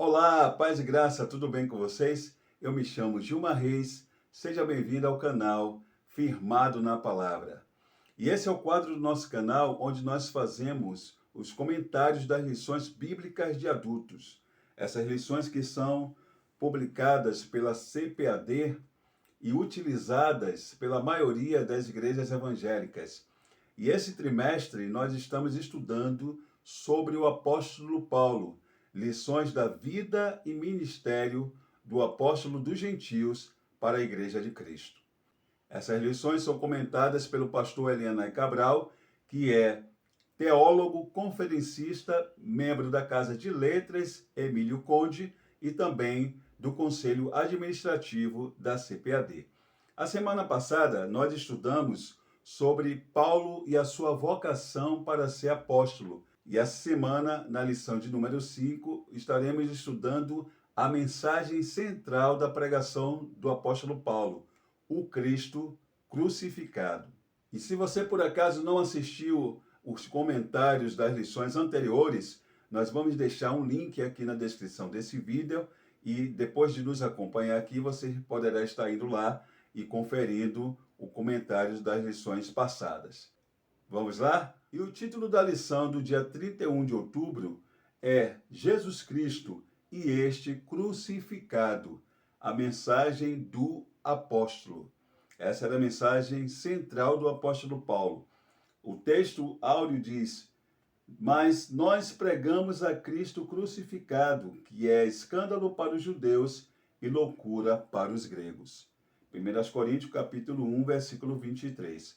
Olá, paz e graça, tudo bem com vocês? Eu me chamo Gilmar Reis, seja bem-vindo ao canal Firmado na Palavra. E esse é o quadro do nosso canal onde nós fazemos os comentários das lições bíblicas de adultos. Essas lições que são publicadas pela CPAD e utilizadas pela maioria das igrejas evangélicas. E esse trimestre nós estamos estudando sobre o apóstolo Paulo, lições da vida e ministério do apóstolo dos gentios para a Igreja de Cristo. Essas lições são comentadas pelo pastor Elianai Cabral, que é teólogo, conferencista, membro da Casa de Letras Emílio Conde e também do Conselho Administrativo da CPAD. A semana passada nós estudamos sobre Paulo e a sua vocação para ser apóstolo. E essa semana, na lição de número 5, estaremos estudando a mensagem central da pregação do apóstolo Paulo, o Cristo crucificado. E se você por acaso não assistiu os comentários das lições anteriores, nós vamos deixar um link aqui na descrição desse vídeo e depois de nos acompanhar aqui, você poderá estar indo lá e conferindo os comentários das lições passadas. Vamos lá? E o título da lição do dia 31 de outubro é Jesus Cristo e este crucificado, a mensagem do apóstolo. Essa era a mensagem central do apóstolo Paulo. O texto áureo diz: mas nós pregamos a Cristo crucificado, que é escândalo para os judeus e loucura para os gregos. 1 Coríntios capítulo 1, versículo 23.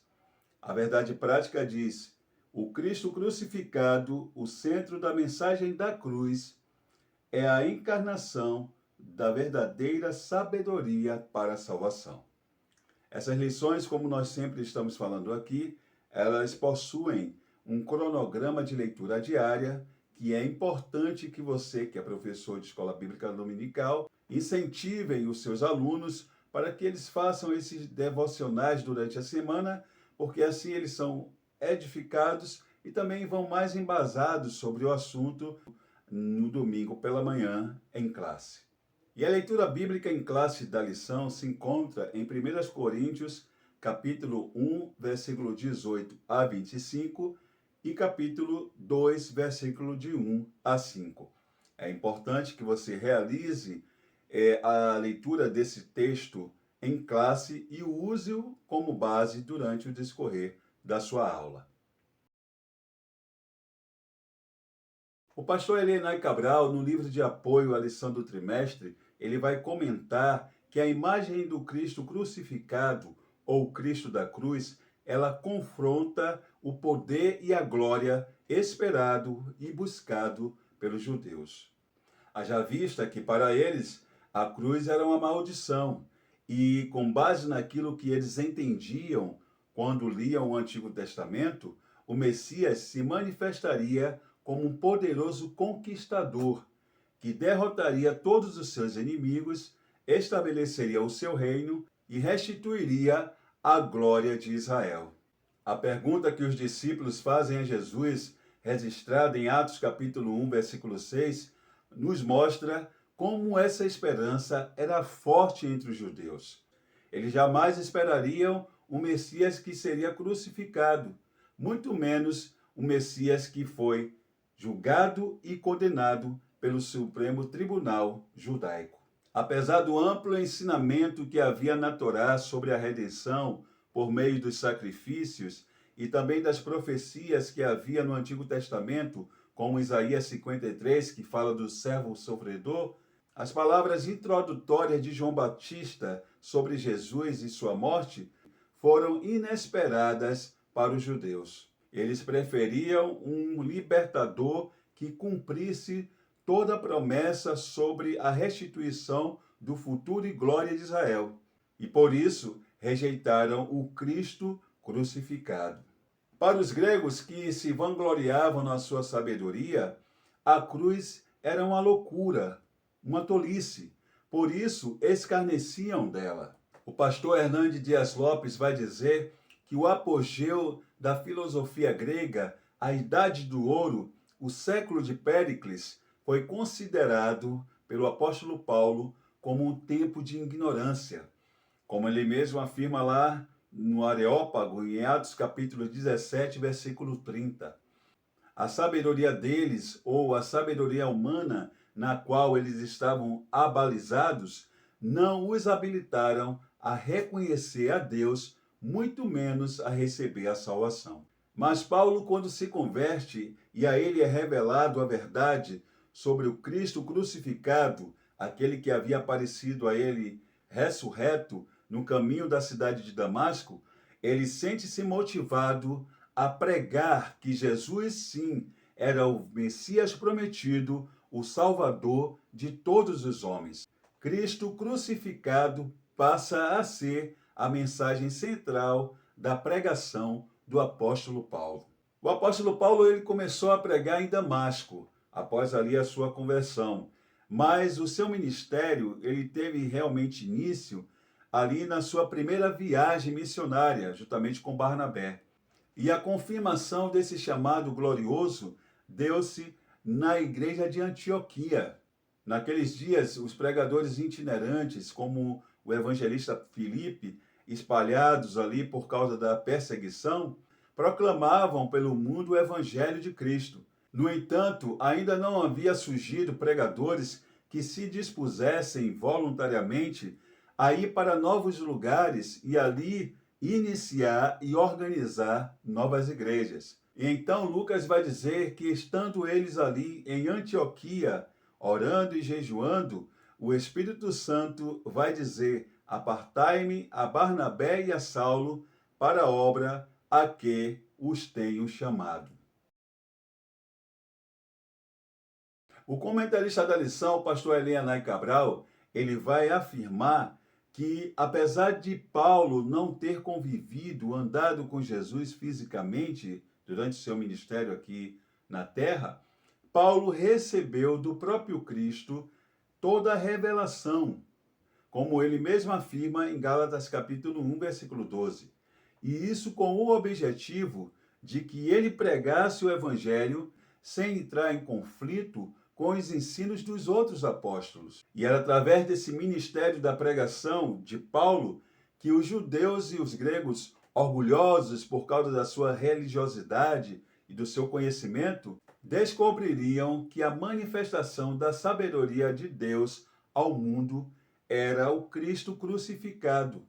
A verdade prática diz: o Cristo crucificado, o centro da mensagem da cruz, é a encarnação da verdadeira sabedoria para a salvação. Essas lições, como nós sempre estamos falando aqui, elas possuem um cronograma de leitura diária que é importante que você, que é professor de escola bíblica dominical, incentivem os seus alunos para que eles façam esses devocionais durante a semana, porque assim eles são edificados e também vão mais embasados sobre o assunto no domingo pela manhã em classe. E a leitura bíblica em classe da lição se encontra em 1 Coríntios, capítulo 1, versículo 18 a 25 e capítulo 2, versículo de 1 a 5. É importante que você realize a leitura desse texto em classe e use-o como base durante o discorrer da sua aula. O pastor Elianai Cabral, no livro de apoio à lição do trimestre, ele vai comentar que a imagem do Cristo crucificado, ou Cristo da cruz, ela confronta o poder e a glória esperado e buscado pelos judeus. Haja vista que para eles a cruz era uma maldição e, com base naquilo que eles entendiam quando liam o Antigo Testamento, o Messias se manifestaria como um poderoso conquistador que derrotaria todos os seus inimigos, estabeleceria o seu reino e restituiria a glória de Israel. A pergunta que os discípulos fazem a Jesus, registrada em Atos capítulo 1, versículo 6, nos mostra como essa esperança era forte entre os judeus. Eles jamais esperariam um Messias que seria crucificado, muito menos um Messias que foi julgado e condenado pelo Supremo Tribunal Judaico. Apesar do amplo ensinamento que havia na Torá sobre a redenção por meio dos sacrifícios e também das profecias que havia no Antigo Testamento, como Isaías 53, que fala do servo sofredor, as palavras introdutórias de João Batista sobre Jesus e sua morte foram inesperadas para os judeus. Eles preferiam um libertador que cumprisse toda a promessa sobre a restituição do futuro e glória de Israel. E por isso rejeitaram o Cristo crucificado. Para os gregos que se vangloriavam na sua sabedoria, a cruz era uma loucura, uma tolice. Por isso escarneciam dela. O pastor Hernandes Dias Lopes vai dizer que o apogeu da filosofia grega, a Idade do Ouro, o século de Péricles, foi considerado pelo apóstolo Paulo como um tempo de ignorância, como ele mesmo afirma lá no Areópago, em Atos capítulo 17, versículo 30. A sabedoria deles, ou a sabedoria humana na qual eles estavam abalizados, não os habilitaram a reconhecer a Deus, muito menos a receber a salvação. Mas Paulo, quando se converte e a ele é revelado a verdade sobre o Cristo crucificado, aquele que havia aparecido a ele ressurreto no caminho da cidade de Damasco, ele sente-se motivado a pregar que Jesus, sim, era o Messias prometido, o Salvador de todos os homens. Cristo crucificado passa a ser a mensagem central da pregação do apóstolo Paulo. O apóstolo Paulo ele começou a pregar em Damasco, após ali a sua conversão, mas o seu ministério ele teve realmente início ali na sua primeira viagem missionária, juntamente com Barnabé. E a confirmação desse chamado glorioso deu-se na igreja de Antioquia. Naqueles dias, os pregadores itinerantes, como o evangelista Filipe, espalhados ali por causa da perseguição, proclamavam pelo mundo o evangelho de Cristo. No entanto, ainda não havia surgido pregadores que se dispusessem voluntariamente a ir para novos lugares e ali iniciar e organizar novas igrejas. E então Lucas vai dizer que, estando eles ali em Antioquia, orando e jejuando, o Espírito Santo vai dizer: apartai-me a Barnabé e a Saulo para a obra a que os tenho chamado. O comentarista da lição, o pastor Elianai Cabral, ele vai afirmar que, apesar de Paulo não ter convivido, andado com Jesus fisicamente durante seu ministério aqui na terra, Paulo recebeu do próprio Cristo toda a revelação, como ele mesmo afirma em Gálatas capítulo 1, versículo 12. E isso com o objetivo de que ele pregasse o evangelho sem entrar em conflito com os ensinos dos outros apóstolos. E era através desse ministério da pregação de Paulo que os judeus e os gregos, orgulhosos por causa da sua religiosidade e do seu conhecimento, descobririam que a manifestação da sabedoria de Deus ao mundo era o Cristo crucificado,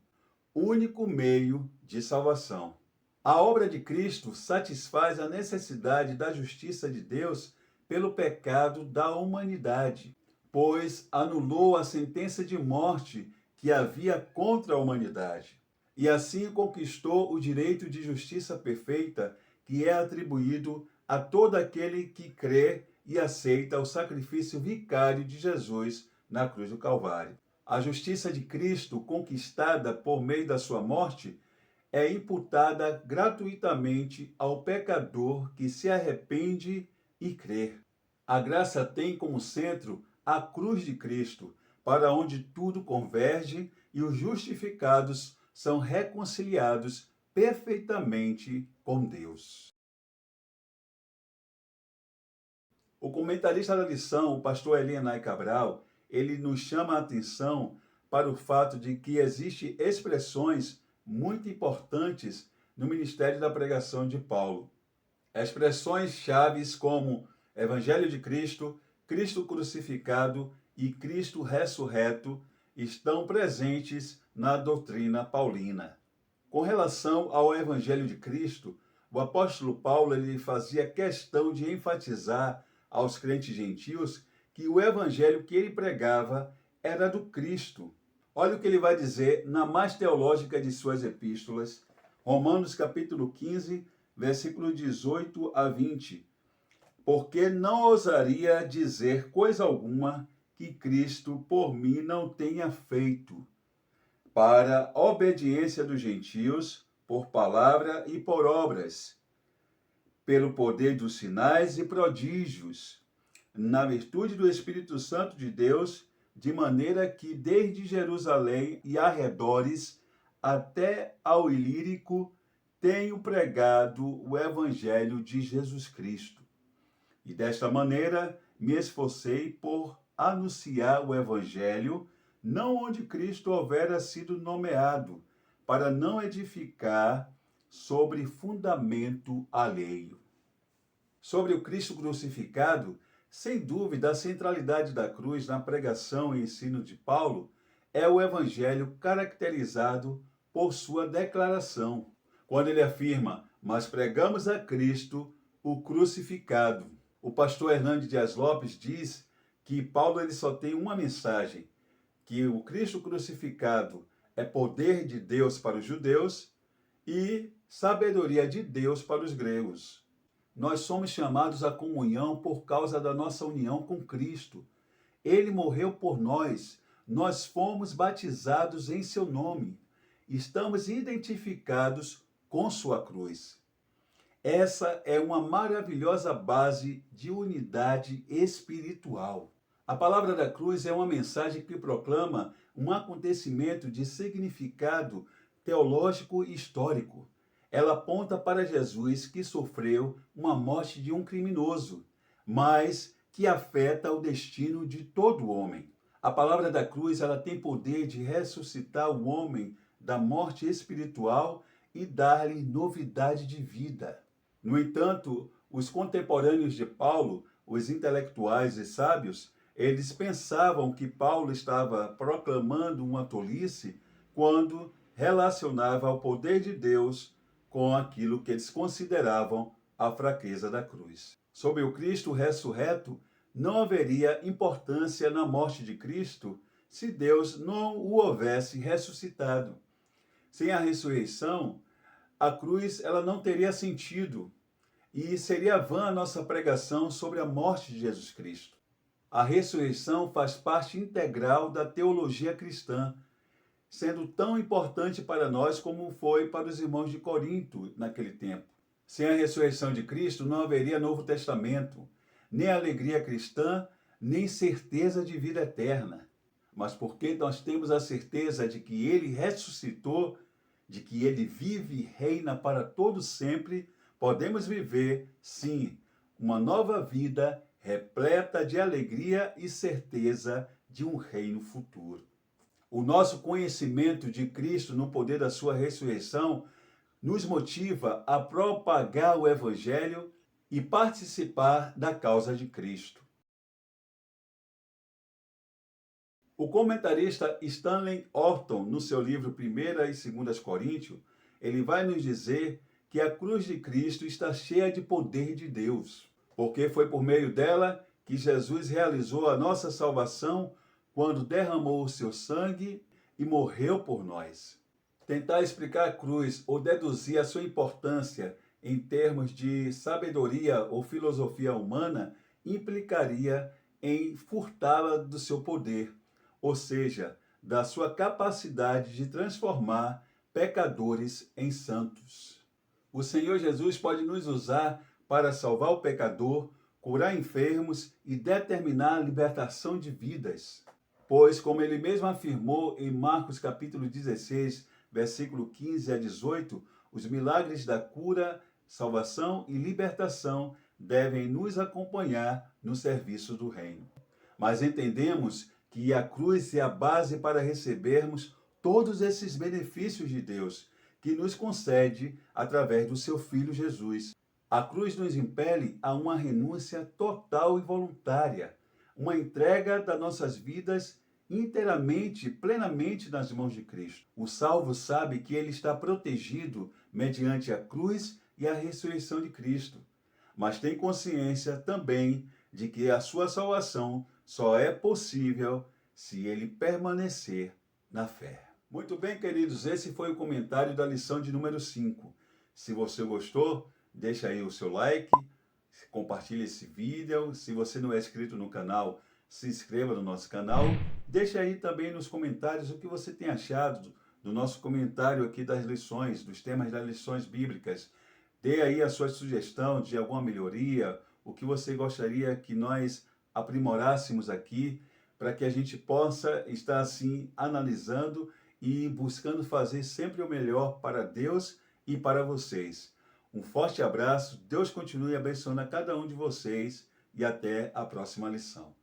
único meio de salvação. A obra de Cristo satisfaz a necessidade da justiça de Deus pelo pecado da humanidade, pois anulou a sentença de morte que havia contra a humanidade, e assim conquistou o direito de justiça perfeita que é atribuído a todo aquele que crê e aceita o sacrifício vicário de Jesus na cruz do Calvário. A justiça de Cristo, conquistada por meio da sua morte, é imputada gratuitamente ao pecador que se arrepende e crer. A graça tem como centro a cruz de Cristo, para onde tudo converge e os justificados são reconciliados perfeitamente com Deus. O comentarista da lição, o pastor Elianai Cabral, ele nos chama a atenção para o fato de que existem expressões muito importantes no ministério da pregação de Paulo. Expressões chaves como Evangelho de Cristo, Cristo crucificado e Cristo ressurreto estão presentes na doutrina paulina. Com relação ao Evangelho de Cristo, o apóstolo Paulo ele fazia questão de enfatizar aos crentes gentios que o evangelho que ele pregava era do Cristo. Olha o que ele vai dizer na mais teológica de suas epístolas, Romanos capítulo 15, versículo 18 a 20. Porque não ousaria dizer coisa alguma que Cristo por mim não tenha feito, para a obediência dos gentios, por palavra e por obras, pelo poder dos sinais e prodígios, na virtude do Espírito Santo de Deus, de maneira que desde Jerusalém e arredores até ao Ilírico tenho pregado o Evangelho de Jesus Cristo. E desta maneira me esforcei por anunciar o evangelho, não onde Cristo houvera sido nomeado, para não edificar sobre fundamento alheio. Sobre o Cristo crucificado, sem dúvida, a centralidade da cruz na pregação e ensino de Paulo é o evangelho caracterizado por sua declaração, quando ele afirma: "Mas pregamos a Cristo, o crucificado." O pastor Hernandes Dias Lopes diz que Paulo ele só tem uma mensagem, que o Cristo crucificado é poder de Deus para os judeus e sabedoria de Deus para os gregos. Nós somos chamados à comunhão por causa da nossa união com Cristo. Ele morreu por nós, nós fomos batizados em seu nome, estamos identificados com sua cruz. Essa é uma maravilhosa base de unidade espiritual. A palavra da cruz é uma mensagem que proclama um acontecimento de significado teológico e histórico. Ela aponta para Jesus, que sofreu uma morte de um criminoso, mas que afeta o destino de todo homem. A palavra da cruz ela tem poder de ressuscitar o homem da morte espiritual e dar-lhe novidade de vida. No entanto, os contemporâneos de Paulo, os intelectuais e sábios, eles pensavam que Paulo estava proclamando uma tolice quando relacionava o poder de Deus com aquilo que eles consideravam a fraqueza da cruz. Sob o Cristo ressurreto, não haveria importância na morte de Cristo se Deus não o houvesse ressuscitado. Sem a ressurreição, a cruz ela não teria sentido e seria vã a nossa pregação sobre a morte de Jesus Cristo. A ressurreição faz parte integral da teologia cristã, sendo tão importante para nós como foi para os irmãos de Corinto naquele tempo. Sem a ressurreição de Cristo não haveria Novo Testamento, nem alegria cristã, nem certeza de vida eterna. Mas porque nós temos a certeza de que ele ressuscitou, de que ele vive e reina para todo sempre, podemos viver, sim, uma nova vida repleta de alegria e certeza de um reino futuro. O nosso conhecimento de Cristo no poder da sua ressurreição nos motiva a propagar o Evangelho e participar da causa de Cristo. O comentarista Stanley Orton, no seu livro 1ª e 2ª Coríntios, ele vai nos dizer que a cruz de Cristo está cheia de poder de Deus, porque foi por meio dela que Jesus realizou a nossa salvação quando derramou o seu sangue e morreu por nós. Tentar explicar a cruz ou deduzir a sua importância em termos de sabedoria ou filosofia humana implicaria em furtá-la do seu poder, ou seja, da sua capacidade de transformar pecadores em santos. O Senhor Jesus pode nos usar para salvar o pecador, curar enfermos e determinar a libertação de vidas. Pois, como ele mesmo afirmou em Marcos capítulo 16, versículo 15 a 18, os milagres da cura, salvação e libertação devem nos acompanhar no serviço do reino. Mas entendemos que a cruz é a base para recebermos todos esses benefícios de Deus, que nos concede através do seu Filho Jesus. A cruz nos impele a uma renúncia total e voluntária, uma entrega das nossas vidas inteiramente, plenamente nas mãos de Cristo. O salvo sabe que ele está protegido mediante a cruz e a ressurreição de Cristo, mas tem consciência também de que a sua salvação só é possível se ele permanecer na fé. Muito bem, queridos, esse foi o comentário da lição de número 5. Se você gostou, deixa aí o seu like, compartilhe esse vídeo. Se você não é inscrito no canal, se inscreva no nosso canal. Deixa aí também nos comentários o que você tem achado do nosso comentário aqui das lições, dos temas das lições bíblicas. Dê aí a sua sugestão de alguma melhoria, o que você gostaria que nós aprimorássemos aqui, para que a gente possa estar assim analisando e buscando fazer sempre o melhor para Deus e para vocês. Um forte abraço, Deus continue abençoando a cada um de vocês e até a próxima lição.